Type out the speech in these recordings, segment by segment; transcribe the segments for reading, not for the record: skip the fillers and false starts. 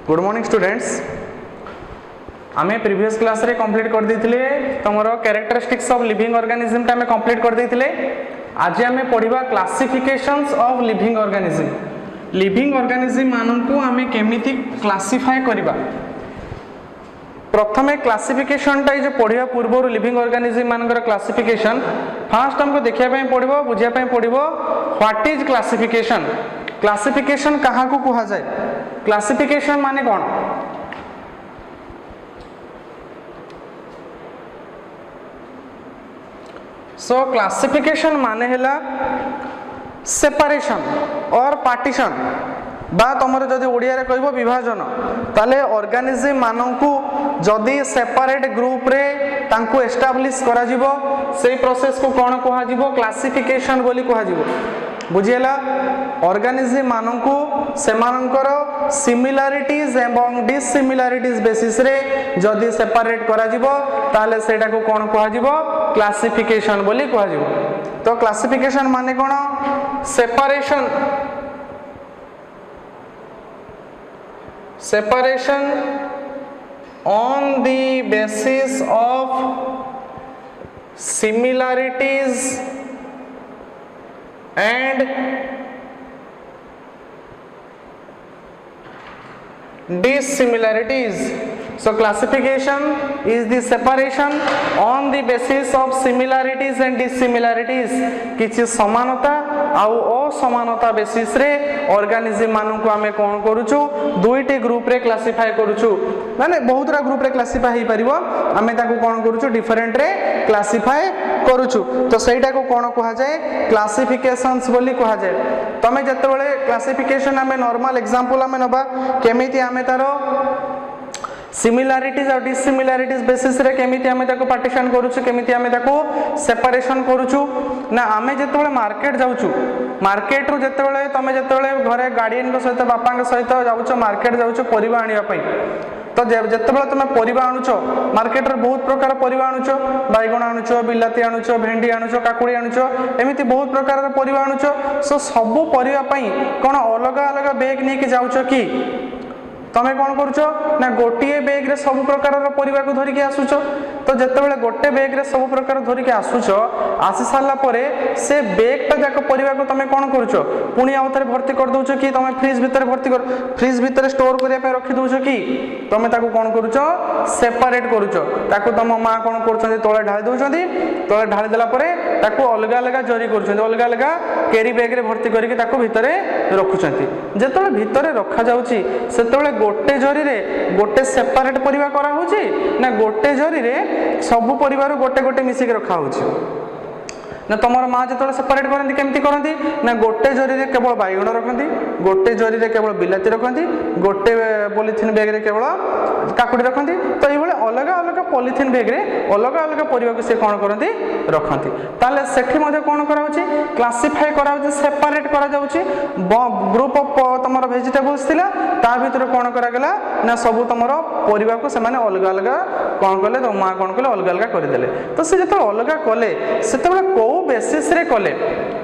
Good morning students. आमे previous class रे complete कर देथिले तमरो कैरेक्टरिस्टिक्स ऑफ लिविंग ऑर्गेनिज्म ता आमे कंप्लीट कर देथिले। आज आमे पढिबा classifications of living organism. Living organism माननकु आमे केमिति क्लासिफाई करबा। प्रथमे क्लासिफिकेशन टा जो पढ़िया पूर्व लिविंग ऑर्गेनिज्म मानकर क्लासिफिकेशन फास्ट हमको देखिया पय पड़िबो बुझिया पय पड़िबो व्हाट इज क्लासिफिकेशन। क्लासिफिकेशन कहा को कहा जाए? क्लासिफिकेशन माने कौन? सो क्लासिफिकेशन माने हैला सेपरेशन और पार्टीशन बा तुमर जदि ओडिया रे कहबो विभाजन ताले ऑर्गेनिज्म माननकु जदि सेपरेट ग्रुप रे तांको एस्टैब्लिश करा जिवो सेही प्रोसेस को कोन कहा जिवो? क्लासिफिकेशन बोली कहा जिवो। बुझियला ऑर्गेनिज्म माननकु सेमानकर सिमिलरिटीज एवं डिसिमिलरिटीज बेसिस रे जदि सेपरेट करा जिवो ताले सेटा को कोन कहा जिवो? क्लासिफिकेशन बोली कहा जिवो। तो क्लासिफिकेशन माने कोन? separation on the basis of similarities and dissimilarities. So classification is the separation on the basis of similarities and dissimilarities. किछि समानता आउ असमानता बेसिस रे ऑर्गेनिज्म मानु को हमें कोन करूछु? दुईटी ग्रुप रे क्लासिफाई करूछु। माने बहुत रा ग्रुप रे क्लासिफाई ही परिबो हमें ताको कोन करूछु? डिफरेंट रे क्लासिफाई करूछु। तो सेटा को कोन कहा जाए? क्लासिफिकेशंस बोली कहा जाए। तमे जतबेले क्लासिफिकेशन हमें नॉर्मल एग्जांपल हमें नबा केमिति हमें तारो सिमिलरिटीज और डिसिमिलरिटीज बेसिस रे केमिति हमें ताको पार्टीशन करूछु, केमिति हमें ताको सेपरेशन करूछु ना। आमे जतबेले मार्केट जाउछु, मार्केट रु जतबेले तमे जतबेले घरे गार्डियन को सहित बापा के सहित जाउछु मार्केट जाउछु परिबा आनिया पई। तो जतबेले तमे परिबा आनुछो मार्केट रे बहुत प्रकार परिबा आनुछो, बैगण आनुछो, बिलाती आनुछो, भेंडी आनुछो, काकुड़ी आनुछो, एमिति बहुत प्रकार रे परिबा आनुछो। सो सब परिबा पई कोन अलग अलग बैग नै कि जाउछो कि तमे कौन करूचो ना? गोटे बैग रे सब प्रकार परिबा को धरिके आसुचो। तो जतबेले गोटे बैग रे सब प्रकार धरिके आसुचो आसी सारला परे से बैग टा जाक परिबा को तमे कौन करूचो? पुणी आउथरे भर्ती कर दोचो कि तमे फ्रिज भीतर भर्ती कर फ्रिज भीतर स्टोर करिया पे रखि दोचो कि तमे ताको कौन करूचो? सेपरेट करूचो। ताको तम मां कौन करछन्ती? तळे ढाळी दोचन्ती। तळे ढाळी देला परे ताको अलग अलग जरी करछन्ती, अलग अलग कैरी बैग रे भर्ती करिके ताको भीतरे रखुछन्ती। जेतळे भीतरे रखा जाउची सेतळे गोटे जरी रे गोटे सेपरेट परिबा करा होची ना गोटे जरी रे सब परिवार गोटे गोटे मिसी के रखा होची ना? तमर मां जतळे सेपरेट करंती केमती करंती ना? गोटे जरी रे केवल बैगण रखंती, गोटे जरी रे केवल बिलाती रखंती, गोटे पॉलिथिन बैग रे केवल काकुड़ी रखंती। तो एई भले अलग अलग पॉलिथिन बैग रे अलग अलग परिबा को से कोन करंती? रखंती। ताले सेठी मध्ये कोन करा होची? क्लासिफाई करा होची, सेपरेट करा जाउची। ग्रुप ऑफ तमर वेजिटेबल्स थिला ता भीतर कोन करा गेला ना सब तमर परिबा को से माने अलग अलग कोन करले तो मां कोन करले अलग अलग कर देले। तो से जतो अलग कले सेते बेले को बेसिस रे कले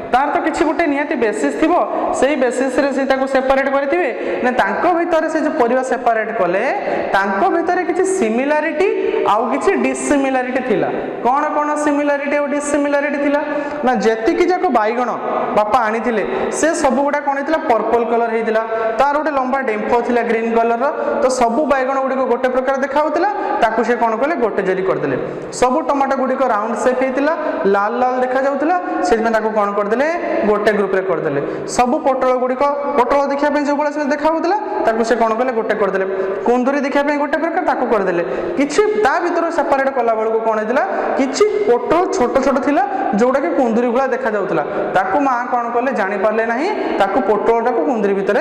तार तो किछि गोटे नियति बेसिस थिबो सेही बेसिस रे से ताको सेपरेट करथिबे ना? तांको भीतर से जो परिबा सेपरेट कले तांको भीतर किछि सिमिलरिटी आउ किछि डिसिमिलरिटी थिला। कोन कोन सिमिलरिटी और डिसिमिलरिटी थिला ना? जेति कि जाको बैगण बापा आनी थिले से सब गुडा कोन हितला? पर्पल कलर हितला, तार गोटे लंबा डेम्फो थिला ग्रीन कलर रो। तो सब बैगण गुडी को गोटे प्रकार देखा होतिला ताकू से कोन कले? गोटे जरी कर देले। सब टमाटो गुडी को राउंड शेप हितला, लाल लाल देखा जाउतिला से में ताकू कोन कर देले? गोटे ग्रुप रे कर देले। सब पोटल गुडी को पोटल देखिया पे जो बळे से देखा होतिला ताकू से कोन कले? गोटे कर देले। कुंदुरी देखिया पे गोटे प्रकार ताकू कर देले। किछि ता भीतर सेपरेट कला बळ को कोन हितला? किछि पोटल छोट छोट थिला जोडा के कुंदुरी भला देखा जाउतिला ताकू मां कोन कले? जानि पारले नाही ताकू पोटलटा को कुंदुरी भीतर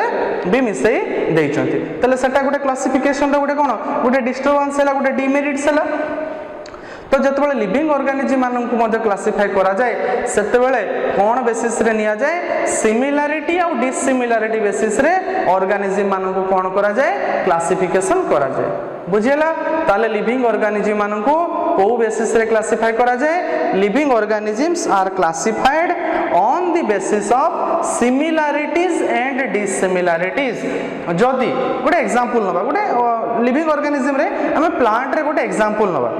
भी मिसई देइचंती। तले सेटा गोटे क्लासिफिकेशन रे गोटे कोन? गोटे डिस्टर्बेंस हैला, गोटे डिमेरिट्स हैला। तो जतबेले लिविंग ऑर्गेनिज्म माननकु मध्ये क्लासिफाई करा जाए सेतेबेले कोन बेसिस रे निया जाए? सिमिलरिटी और डिसिमिलरिटी बेसिस रे ऑर्गेनिज्म माननकु कोन करा जाए? क्लासिफिकेशन करा जाए। बुझियला? ताले लिविंग ऑर्गेनिज्म माननकु को बेसिस रे क्लासिफाई करा जाए? Living organisms are classified on the basis of similarities and dissimilarities. जदि गोटे एग्जांपल नबा गोटे लिविंग ऑर्गेनिज्म रे हमें प्लांट रे गोटे एग्जांपल नबा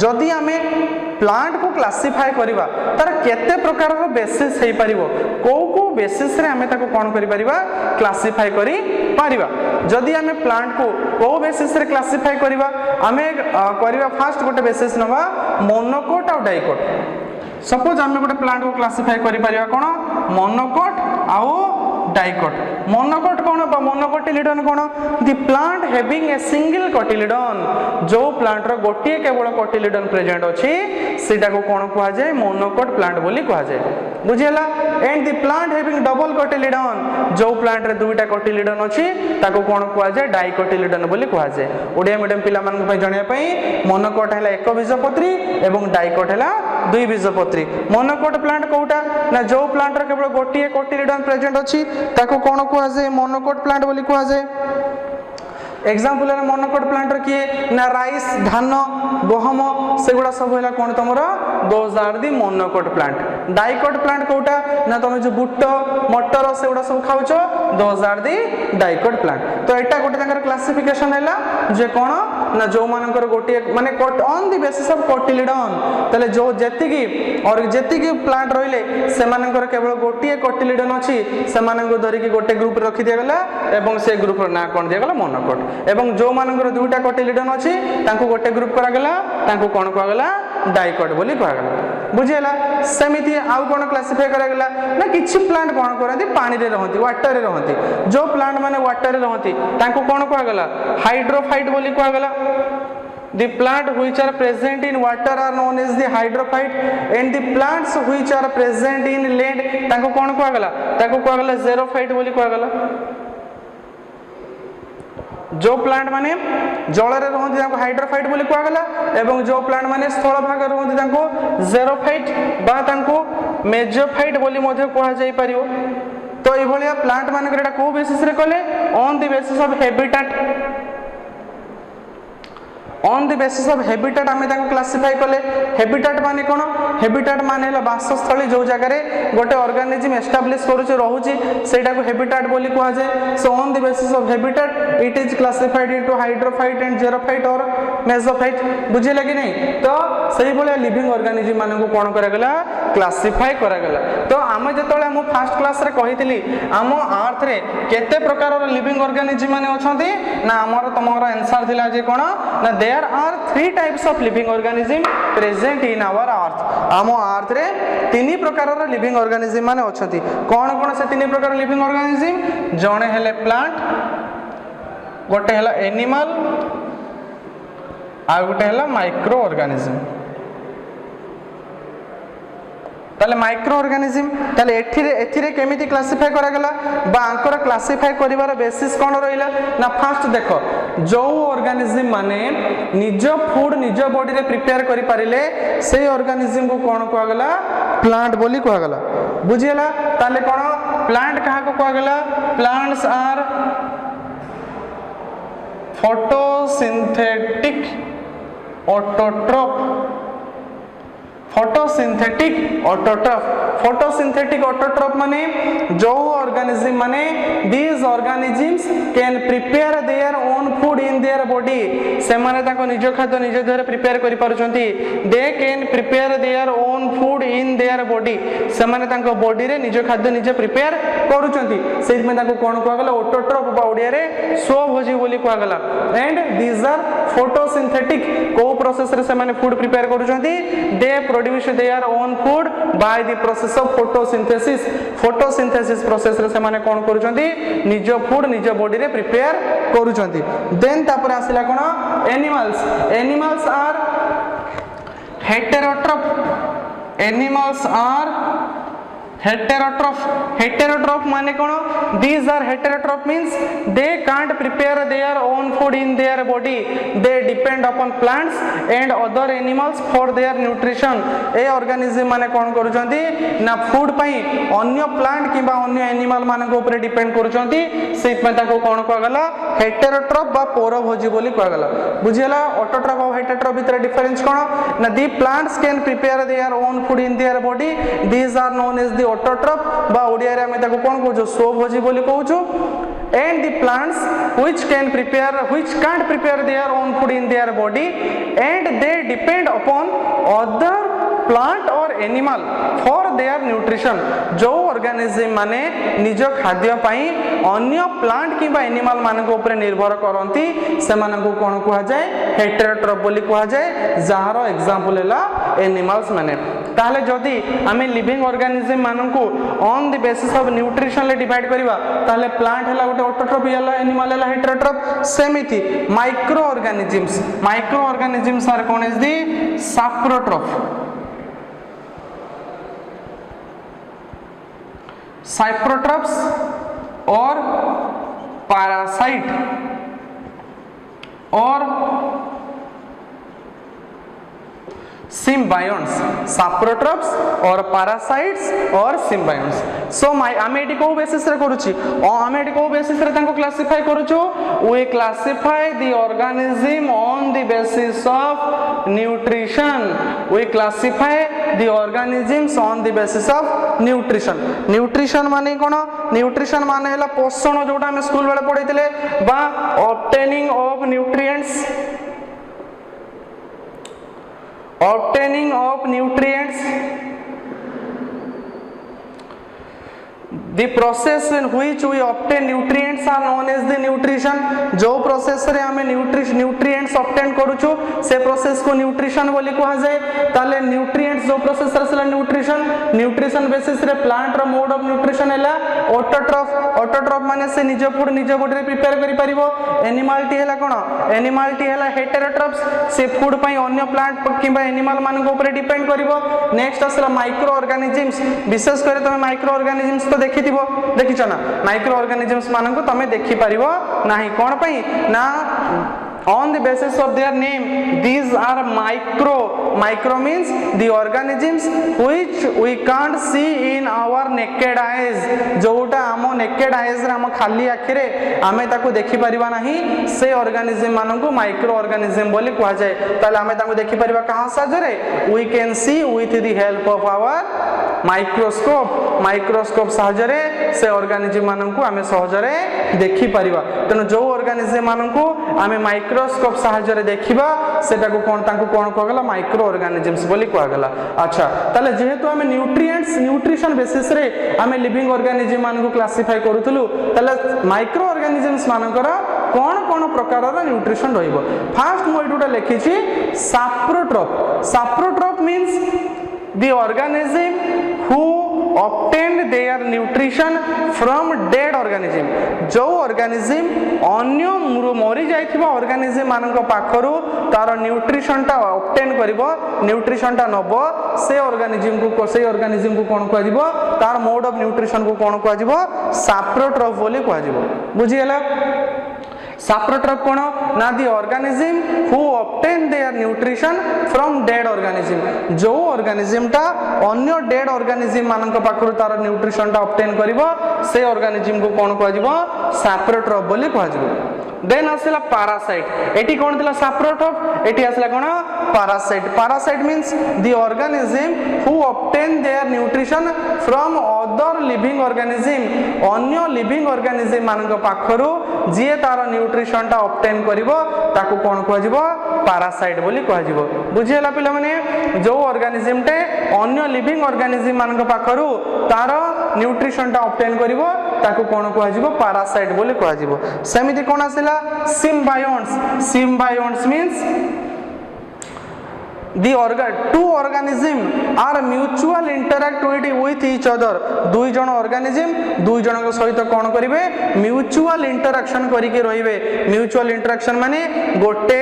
जदि हमें प्लांट को क्लासिफाई करिबा तार केते प्रकार रो बेसिस हेई परिबो को बेसिस रे हमें ताको कोन करि परिबा क्लासिफाई करि परिबा। जदि हमें प्लांट को बेसिस रे क्लासिफाई करिबा हमें करिबा फास्ट गोटे बेसिस नबा मोनोकोट और डाइकोट। सपोज हमें गोटे प्लांट को क्लासिफाई करि परिबा कोन मोनोकोट आउ डाइकोट। मोनोकोट कोन बा मोनोकोटिलिडन कोन the plant having a single cotyledon जो प्लांट रो गोटिए केवल कोटिलिडन प्रेजेंट अछि सेटा को कोन कहआ जाय मोनोकोट प्लांट बोली कहआ जाय बुझियला। And the plant having double cotyledon जो प्लांट रे दुईटा कोटिलिडन अछि ताको कोन कहआ जाय डाइकोटिलिडन बोली कहआ जाय। ओडिया मीडियम पिला मान पय जणिया पय मोनोकोट हैला एक बीजपत्री एवं डाइकोट हैला दुई बीजपत्री। मोनोकोट प्लांट कोउटा ना जो प्लांट रे केवल गोटिए कोटिलिडन प्रेजेंट अछि ताको कोन कहआ जाय मोनोकोट प्लांट बोली कहआ जाय। एग्जांपल है मोनोकोट प्लांट किए ना राइस धान गहम सेगुड़ा सब है कौन तुम those are the monocot plant. Dicot plant कोटा ना तुम जो बुट मटर सेगुड़ा सब खाऊच those are the dicot plant. तो एटा गोटे क्लासिफिकेशन है जे कौन ना जो मानकर गोटे माने on the basis of cotyledon तले जो जेतिकी और जेतिकी प्लांट रहिले से मानकर केवल गोटे कोटिलिडन अछि से मानकर धरिकी गोटे ग्रुप रखि दिया गला एवं से ग्रुप रो ना कोन दिया गला मोनोकोट। एवं जो मानकर दुईटा कोटिलिडन अछि तांको गोटे ग्रुप करा गला तांको कोन कहआ गला डाइकोट बोली कहआ गला बुझियला। सेमिति आउ कोन क्लासिफाई करा गला ना किछि प्लांट कोन करथि पानी रे रहंती वाटर रे रहंती जो प्लांट माने वाटर रे रहंती तांको कोन कहआ गला हाइड्रोफाइट बोली कहआ गला। The plant which are present in water are known as the hydrophyte and the plants which are present in land ताको कोन कहआ गला ताको कहआ गला xerophyte बोली कहआ गला। जो प्लांट माने जल रे रहंती ताको हाइड्रोफाइट बोली कहआ गला एवं जो प्लांट माने स्थल भाग रे रहंती ताको xerophyte बा ताको मेसोफाइट बोली मध्ये कहआ जाई परियो। तो ए भलिया प्लांट माने एटा को बेसिस रे कले on the basis of habitat on the basis of habitat आमे ताको क्लासिफाई कले। हैबिटेट माने कोन हैबिटेट माने हला वासस्थली जो जगह रे गोटे ऑर्गेनिज्म एस्टैब्लिश करूची रहूची सेटा को हैबिटेट बोली कहा जाय। So on the basis of habitat it is classified into hydrophyte and xerophyte और मेसोफाइट बुझिले कि नहीं। तो सही बोले लिविंग ऑर्गेनिज्म माने को कोन करा गला क्लासिफाई करा गला। तो आमे जतले हम फर्स्ट क्लास रे कहितली हम अर्थ रे केते प्रकार रो लिविंग ऑर्गेनिज्म माने अछंती ना हमर तमरा आंसर थिला जे कोन ना there are three types of living organism present in our earth। आम अर्थ रे तीन प्रकार रो लिविंग ऑर्गेनिज्म माने अछंती कोन कोन से तीन प्रकार लिविंग ऑर्गेनिज्म जणे हेले प्लांट गोटे हेला एनिमल आ गोटे हेला माइक्रो ऑर्गेनिज्म। ताले माइक्रो ऑर्गेनिज्म ताले एथिरे केमिति क्लासिफाई करा गला बा आंकर क्लासिफाई करिवार बेसिस कोन रहिला ना फर्स्ट देखो जो ऑर्गेनिज्म माने निज फूड निज बॉडी रे प्रिपेयर करि पारिले से ऑर्गेनिज्म को कोन कहआ गला प्लांट बोली कहआ गला बुझियला। ताले कोन प्लांट कहा को कहआ गला plants are photosynthetic autotroph. Photosynthetic autotroph photosynthetic autotroph माने जो ऑर्गेनिज्म माने these organisms can prepare their own food in their body से माने ताको निज खाद्य निज देह प्रिपेयर करि पारुचंती। they can prepare their own food in their body से माने ताको बॉडी रे निज खाद्य निज प्रिपेयर करूचंती सेहि में ताको कोन कहआ गला ऑटोट्रोफ बा ओडिया रे स्वभोजी बोली कहआ गला। एंड these are photosynthetic को प्रोसेस रे से माने फूड प्रिपेयर करूचंती they produce their own food by the process of photosynthesis। photosynthesis process रे से माने कोन करूचंती निज फूड निज बॉडी रे प्रिपेयर करूचंती। देन तापर आसिला कोन animals are heterotroph. Animals are heterotroph माने कोन these are heterotroph means they can't prepare their own food in their body they depend upon plants and other animals for their nutrition। A organism माने कोन करूचंती ना food पई अन्य plant किबा अन्य animal माने को ऊपर डिपेंड करूचंती से पे ताको कोन कहआ गला हेटेरोट्रोफ बा पोरोभोजी बोली कहआ गला बुझियला। ऑटोट्रोफ और हेटेरोट्रोफ भीतर डिफरेंस कोन ना the plants can prepare their own food in their body these are known as the autotroph बा ओडिया रे आमे ताको कोन कहूछु स्वभोजी बोली कहूछु and the plants which can't prepare their own food in their body and they depend upon other plant or animal for their nutrition जो organism माने निज खाद्य पाई अन्य प्लांट किबा एनिमल मान को ऊपर निर्भर करंती से मान को कोन कहा जाय हेटेरोट्रॉफ बोली कहा जाय जहार एग्जांपल हैला एनिमल्स माने ताले जदी आमे लिविंग ऑर्गेनिज्म मान को on the basis of nutrition ले डिवाइड करबा ताले प्लांट हैला गोटे ऑटोट्रॉफ हैला एनिमल हैला हेटेरोट्रॉफ सेमिति माइक्रो ऑर्गेनिज्म्स आर कौन इज द सैप्रोट्रॉफ साइप्रोट्रॉफ्स और पैरासाइट और सिम्बायोन्स सैप्रोट्रॉफ्स और पैरासाइट्स और सिम्बायोन्स सो आमे एटी को बेसिस रे करूची आमे एटी को बेसिस रे तांको क्लासिफाई करूछु we classify the organism on the basis of nutrition we classify the organisms on the basis of nutrition माने कोन न्यूट्रिशन माने हैला पोषण जोटा हम स्कूल बेले पढितले बा obtaining of nutrients the process in which we obtain nutrients are known as the nutrition जो प्रोसेस रे हमें nutrients obtain करूछु से प्रोसेस को न्यूट्रिशन बोली कहा जाए ताले न्यूट्रिएंट्स जो प्रोसेस रे न्यूट्रिशन बेसिस रे प्लांट रो मोड ऑफ न्यूट्रिशन हैला ऑटोट्रॉफ माने से निज फूड निज बॉडी रे प्रिपेयर करि परिबो एनिमल टी हैला कोन एनिमल टी हैला हेटेरोट्रॉफ्स से फूड पई अन्य प्लांट किबा एनिमल मान को ऊपर डिपेंड करिवो नेक्स्ट असला माइक्रो ऑर्गेनिज्म्स विशेष करे तमे माइक्रो ऑर्गेनिज्म्स तो देखिछ ना माइक्रो ऑर्गेनिज्म्स मान को तमे देखि परिबो नाही कोन पई ना on the basis of their name these are micro means the organisms which we can't see in our naked eyes जोटा हम naked eyes रे हम खाली आखि रे आमे ताको देखि परिबा नाही से organism मानन को माइक्रो ऑर्गेनिज्म बोली कहा जाय ताले आमे ताको देखि परिबा कहां साहाଯ୍य रे we can see with the help of our microscope साहाଯ୍य रे से ऑर्गेनिज्म मानन को आमे सहज रे देखि परिबा तनो जो ऑर्गेनिज्म मानन को आमे माइक्रोस्कोप साहाଯ୍य रे देखिबा सेटा को कोन तांको कोन कहगला माइक्रो ऑर्गेनिज्म्स बोली कहगला अच्छा ताले जेहेतु आमे न्यूट्रिशन बेसिस रे आमे लिविंग ऑर्गेनिज्म मान को क्लासिफाई करूथलु ताले माइक्रो ऑर्गेनिज्म्स मानकर कोन प्रकार रो न्यूट्रिशन रहइबो फर्स्ट मो इटुटा लिखिछि सैप्रोट्रॉफ means the organism who obtained their nutrition from dead organism जो organism अन्य मरी जाइथिबा organism मानक पाखरु तार न्यूट्रिशन टा obtain करिवो न्यूट्रिशन टा नबो से organism को कोन कहै दिबो तार मोड ऑफ न्यूट्रिशन को कोन कहै दिबो सैप्रोट्रॉफ बोली कहै दिबो बुझि गेला सैप्रोट्रॉफ कोन ना दी organism who obtain their nutrition from dead organism जो ऑर्गेनिज्म टा अन्य डेड ऑर्गेनिज्म मानक पाखरु तार न्यूट्रिशन टा ऑब्टेन करिवो से ऑर्गेनिज्म को कोन कहै दिबो सैप्रोट्रॉफ बोली कहै दिबो देन आसला पैरासाइट एटी कोन दिला सैप्रोट्रॉफ एटी आसला कोन parasite means the organism who obtain their nutrition from other living organism अन्य लिविंग ऑर्गेनिज्म मानक पाखरु जे तार न्यूट्रिशन टा ऑब्टेन करिवो ताको कोन कहजिवो पैरासाइट बोली कहजिवो बुझियला पिला माने जो ऑर्गेनिज्म टे अन्य लिविंग ऑर्गेनिज्म मानक पाखरु तार न्यूट्रिशन टा ऑब्टेन करिवो ताको कोन कहजिवो पैरासाइट बोली कहजिवो सेमिति कोन आसिला symbionts means the two organism are mutual interact with each other दुई जन organism दुई जन सहित कोन करिवे म्यूचुअल इंटरेक्शन करिके रहिबे म्यूचुअल इंटरेक्शन माने गोटे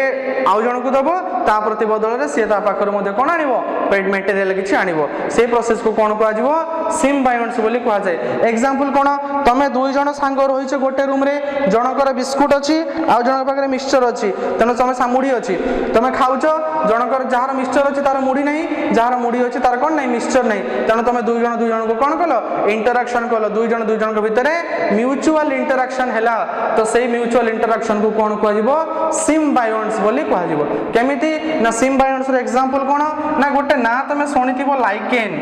आउ जन को दबो ता प्रति बदल रे से ता पाखर मध्ये कोन आनिबो पेट मटेरियल किछि आनिबो से प्रोसेस को कोन कहै जिवो सिम्बायोन्ट्स बोली कहै जाय एग्जांपल कोन तमे दुई जन सांग रहिछ गोटे रूम रे जनकर बिस्कुट अछि आउ जन पाखरे मिक्सचर अछि तने तमे सामुडी अछि तमे खाउछो जनकर जहार मिक्सचर अछि तार मुडी नाही जहार मुडी अछि तार कोन नाही मिक्सचर नाही तने तमे दुई जन को कोन कलो इंटरेक्शन कलो दुई जन को भितरे म्यूचुअल इंटरेक्शन हैला तो सेही म्यूचुअल इंटरेक्शन को कोन कहै जिवो सिम्बायोन्ट्स बोली कहै जिवो केमिति ना सिम्बायोन्ट्स रे एग्जांपल कोन ना गोटे ना तमे सुनिथिबो लाइकेन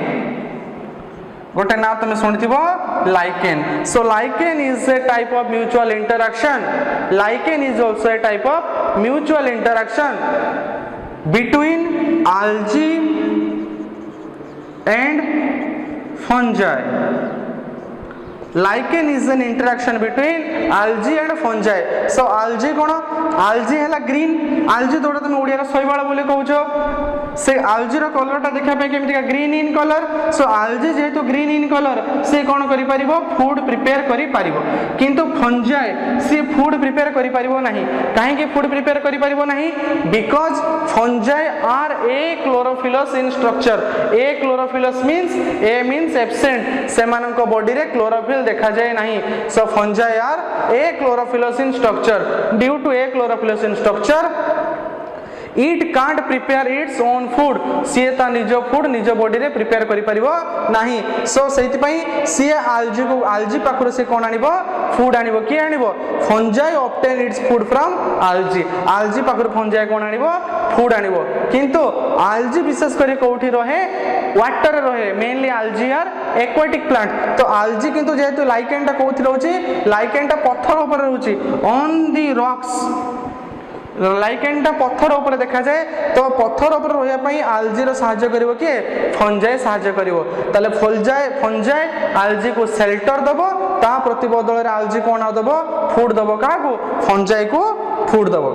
गोटे ना तुम शुणी lichen so lichen is a type of mutual interaction lichen is also a type of mutual interaction between algae and fungi lichen is an interaction between algae and fungi so algae cone algae हला green algae जोड़ा तुम ओडिया रा शैवाल बोले कहउछो से algae रो colour टा देखा पे केमिति का green in colour so algae जेहेतु ग्रीन इन कलर से कोन करि परिबो फूड प्रिपेयर करि परिबो किंतु fungi से फूड प्रिपेयर करि परिबो नाही काहे कि फूड प्रिपेयर करि परिबो नाही because fungi are achlorophyllous in structure achlorophyllous means a means absent से मानन को बॉडी रे क्लोरोफिल देखा जाए नहीं सो fungi are achlorophyllous in structure due to achlorophyllous in structure it can't prepare its own food CA ता निज फूड निज बॉडी रे प्रिपेयर करि परिबो नाही सो सेति पई सीए algae को algae पाखरो से कोन आनिबो फूड आनिबो की आनिबो fungi obtain its food from algae पाखरो fungi कोन आनिबो फूड आनिबो किंतु algae विशेष करी कोठी रहे वाटर रहे mainly algae are aquatic plant तो algae किंतु जेहेतु लाइकेन टा कोथि रहउची लाइकेन टा पत्थर ऊपर रहउची ऑन दी रॉक्स लाइकेन टा पत्थर ऊपर देखा जाए तो पत्थर ऊपर रहिया पई algae रो सहायता करिवो के fungi सहायता करिवो ताले fungi algae को शेल्टर दबो ता प्रतिबदल रे algae कोन दबो फूड दबो का को fungi को फूड दबो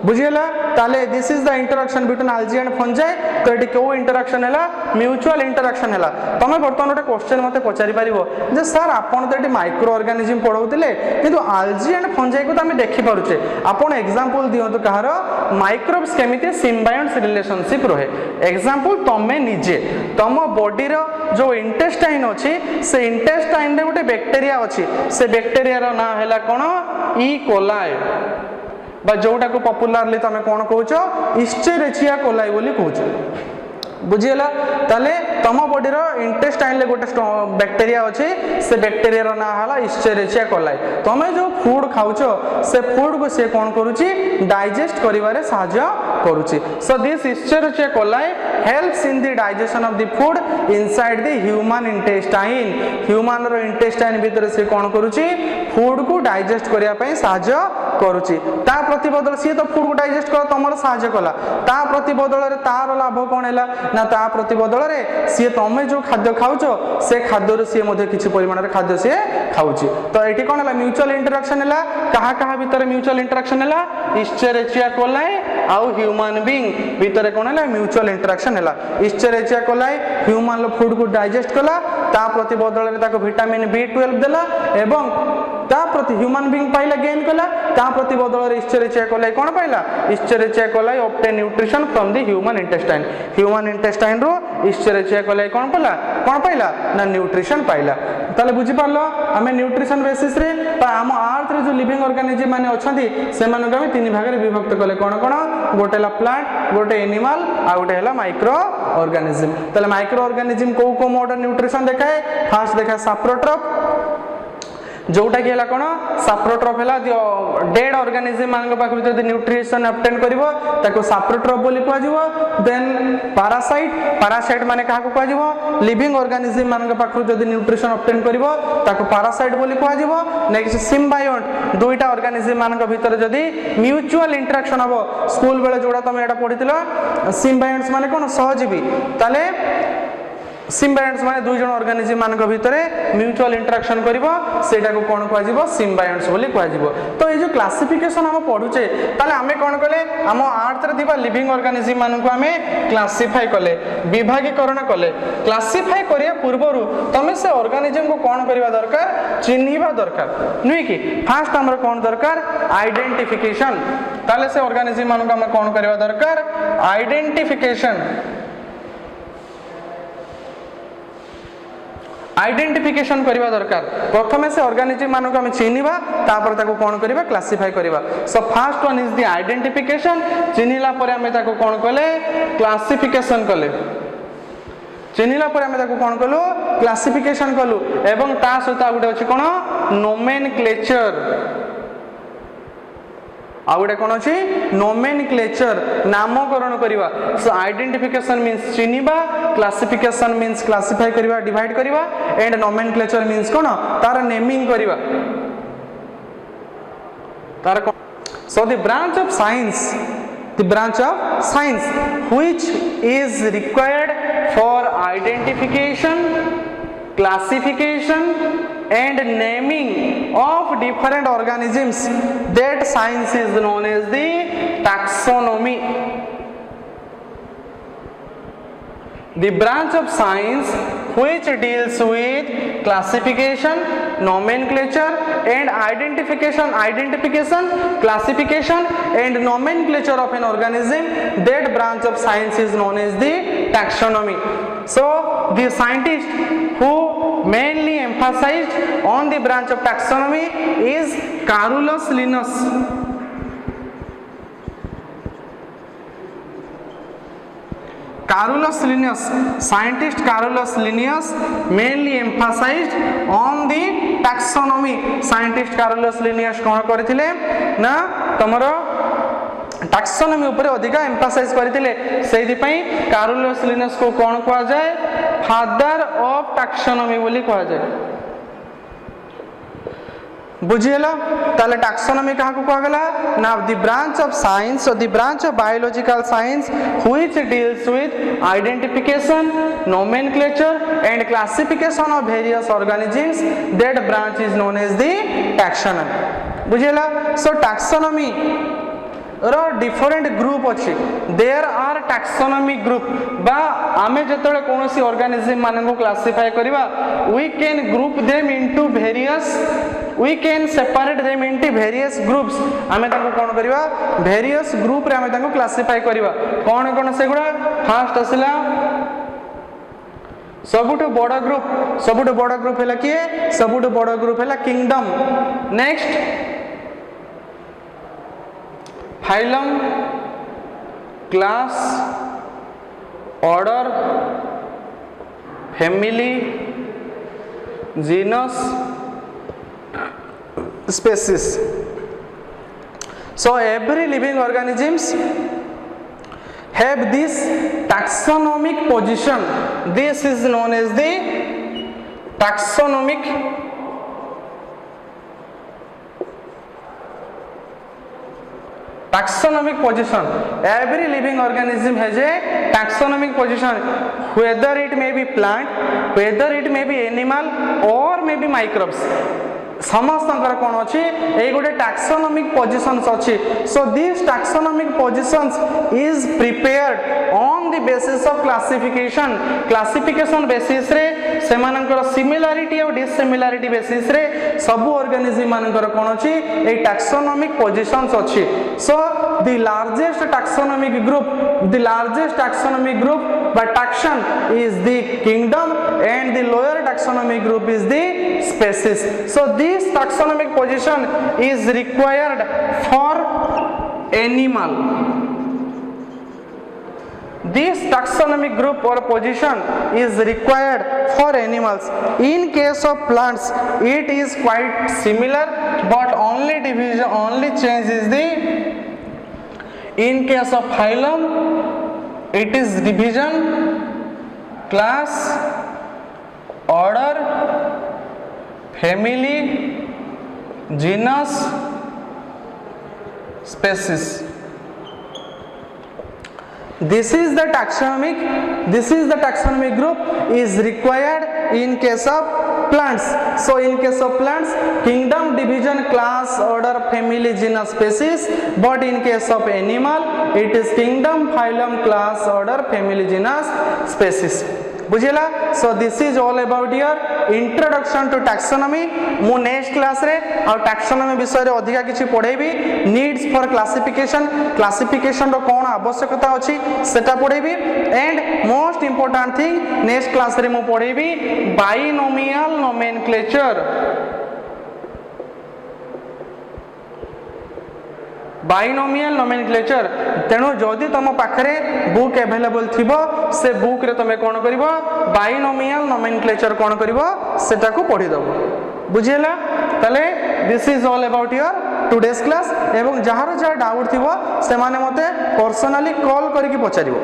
बुझियला ताले this is the interaction between algae and fungi तो एटी को इंटरेक्शन हैला म्यूचुअल इंटरेक्शन हैला तमे बर्तमान ओटे क्वेश्चन मते पचारि परिबो जे सर आपण तो एटी माइक्रो ऑर्गेनिज्म पढौतिले किंतु algae एंड fungi को त हम देखि पारुचे आपण एग्जांपल दियंतु कहारो माइक्रोब्स केमिति सिम्बायोन्स रिलेशनशिप रहे एग्जांपल तमे निजे तम बॉडी रो जो इंटेस्टाइन अछि से इंटेस्टाइन रे गोटे बैक्टीरिया अछि से बैक्टीरिया रो नाम हैला कोन ई कोलाई बा जोटा को पॉपुलरली तमे कोन कहउछो इस्चेरिचिया कोलाई बोली कहउछो बुझियला ताले तम बॉडी रो इंटेस्टाइन ले गोटे बैक्टीरिया अछि से बैक्टीरिया रो नाम हला इस्चेरिचिया कोलाई तमे जो फूड खाउछो से फूड को से कोन करूची डाइजेस्ट करिवारे सहायता करूची so this Escherichia coli helps in the digestion of the food inside the human intestine human रो इंटेस्टाइन भीतर से कोन करूची फूड को डाइजेस्ट करिया पई सहायता करूची ता प्रतिबदल से तो फूड को डाइजेस्ट कर तमर सहायता कला ता प्रतिबदल रे तार लाभ कोन हैला ना ता प्रतिबदल रे से तमे जो खाद्य खाउछो से खाद्य रे से मध्ये किछि परिमाण रे खाद्य से खाउची तो एठी कोन हैला म्यूचुअल इंटरेक्शन हैला कहा कहा भीतर म्यूचुअल इंटरेक्शन हैला इस्चेरिचिया कोलाई आउ ह्यूमन बीइंग भीतर कोन हैला म्यूचुअल इंटरेक्शन हैला इस्चेरिचिया कोलाई ह्यूमन लो फूड को डाइजेस्ट कला ता प्रतिबदल रे ताको विटामिन B12 देला एवं ता प्रति ह्यूमन बीइंग पाइला गेन कला ता प्रतिबदल रे इस्चेरिचिया कोलाई कोन पाइला Escherichia coli obtain nutrition from the human intestine रो इस्चेरिचिया कोलाई कोन पाइला ना न्यूट्रिशन पाइला ताले बुझी पारलो हमें न्यूट्रिशन बेसिस रे हम अर्थ रे जो लिविंग ऑर्गेनिज्म माने अछंती से माने हम तीन भाग रे विभक्त कले कोन गोटे ला प्लांट गोटे एनिमल आ गोटे हैला माइक्रो ऑर्गेनिज्म ताले माइक्रो ऑर्गेनिज्म को मोड न्यूट्रिशन देखाए फर्स्ट देखा साप्रोट्रोफ जोटा कि कोन साप्रोट्रोफ हैला डेड ऑर्गेनिज्म मान पाख भीतर न्यूट्रिशन ऑब्टेन करिवो ताको साप्रोट्रोफ बोली कहआ जिवो देन पैरासाइट माने काहा को कहआ जिवो लिविंग ऑर्गेनिज्म मान पाख जदी न्यूट्रिशन ऑब्टेन करिवो ताको पैरासाइट बोली कहआ जिवो नेक्स्ट सिम्बायोट दुईटा ऑर्गेनिज्म मान भीतर जदी म्यूचुअल इंटरेक्शन हबो स्कूल बेले जोड़ा तमे एटा पढितिलो सिम्बायोट्स माने कोन सहजीवी ताले सिम्बायोट्स माने दुई जण ऑर्गेनिज्म मान भीतर म्यूचुअल इंटरेक्शन करिवो सेटा को कोन कहआ जिवो सिम्बायोट्स बोली कहआ जिवो तो ये जो क्लासिफिकेशन हम पढुचे ताले हमें कोन कले हम अर्थ रे दिबा लिविंग ऑर्गेनिज्म मान को हमें क्लासिफाई कले विभागीकरण कले क्लासिफाई करिया पूर्वरु तमे से ऑर्गेनिज्म को कोन करबा दरकार चिन्हिबा दरकार नुई कि फर्स्ट हमर कोन दरकार आइडेंटिफिकेशन ताले से ऑर्गेनिज्म मान को हम कोन करबा दरकार आइडेंटिफिकेशन करबा दरकार प्रथमे से ऑर्गेनिज्म मान को हम चिन्हिबा तापर ताको कोन करबा क्लासिफाई करबा so first one is the identification चिन्हिला पर हम ताको कोन कले क्लासिफिकेशन कले चिन्हिला पर हम ताको कोन कलो क्लासिफिकेशन कलु एवं ता सहित गुटे अछि कोन नोमेनक्लेचर आ गोटे कौन अच्छी नोमेनक्लेचर नामकरण करवा सो आइडेंटिफिकेशन मीन्स चिन्हवा क्लासिफिकेशन मीन्स क्लासिफाई करवा डिवाइड करवा एंड नोमेनक्लेचर मीन्स कौन तार नेमिंग करवा तार so the branch of science which is required for identification classification and naming of different organisms, that science is known as the taxonomy. The branch of science which deals with classification, nomenclature and identification, classification and nomenclature of an organism, that branch of science is known as the taxonomy. So the scientist who mainly emphasized on the branch of taxonomy is Carolus Linnaeus. Scientist Carolus Linnaeus mainly emphasized on the taxonomy. Scientist Carolus Linnaeus कौन करथिले ना तमरो taxonomy ऊपर अधिका emphasize करथिले सेहि पई Carolus Linnaeus को कौन कहा जाए फादर ऑफ taxonomy बोली कहा जाए बुझिएला ताले टैक्सोनॉमी कहा को कहगला ना द ब्रांच ऑफ साइंस और the branch of biological science which deals with identification nomenclature and classification of various organisms that branch is known as the taxonomy बुझिएला सो टैक्सोनॉमी रो डिफरेंट ग्रुप अच्छी there are taxonomy group बा आमे जतले कोनोसी organism मानन को classify करबा we can group them into various we can separate them into various groups आमे ताको कोन करबा वेरियस ग्रुप रे आमे ताको क्लासिफाई करबा कोन कोन सेगुडा फर्स्ट असला सबुटु बड़ ग्रुप हैला किए सबुटु बड़ ग्रुप हैला kingdom next phylum class order family genus species. So every living organisms have this taxonomic position. This is known as the taxonomic position. Every living organism has a taxonomic position, whether it may be plant, whether it may be animal or may be microbes. समस्त कौन अच्छी ये गोटे taxonomic positions अच्छी so this taxonomic positions is prepared on the basis of classification basis रे सेमानकर similarity और डिसिमिलारिटी basis रे सब ऑर्गेनिज्म मानकर कौन अच्छी ये टैक्सोनॉमिक पोजिशंस अच्छी so the largest taxonomic group by taxon is the kingdom and the lower taxonomic group is the species. So this taxonomic position is required for animal. This taxonomic group or position is required for animals. In case of plants it is quite similar but only change is the in case of phylum it is division, class, order, family, genus, species. This is the taxonomic group is required in case of plants. So in case of plants, kingdom, division, class, order, family, genus, species. But in case of animal, it is kingdom, phylum, class, order, family, genus, species. बुझेला so this is all about your introduction to taxonomy मु next class रे और taxonomy विषय रे अधिका किछि पढेबी needs for classification रो कोन आवश्यकता अछि सेटा पढेबी and most important thing next class रे मु पढेबी बाइनोमियल नोमेनक्लेचर बाइनोमियल नोमेनक्लेचर तेणु जदि तुम पाखरे बुक अवेलेबल थिबो से बुक रे तमे कोन करिवो बाइनोमियल नोमेनक्लेचर कोन करिवो सेटा को पढी दबो। बुझीला ताले this is all about your today's class एवं जार जहाँ डाउट थी से माने मते पर्सनली कॉल करके पचारिबो।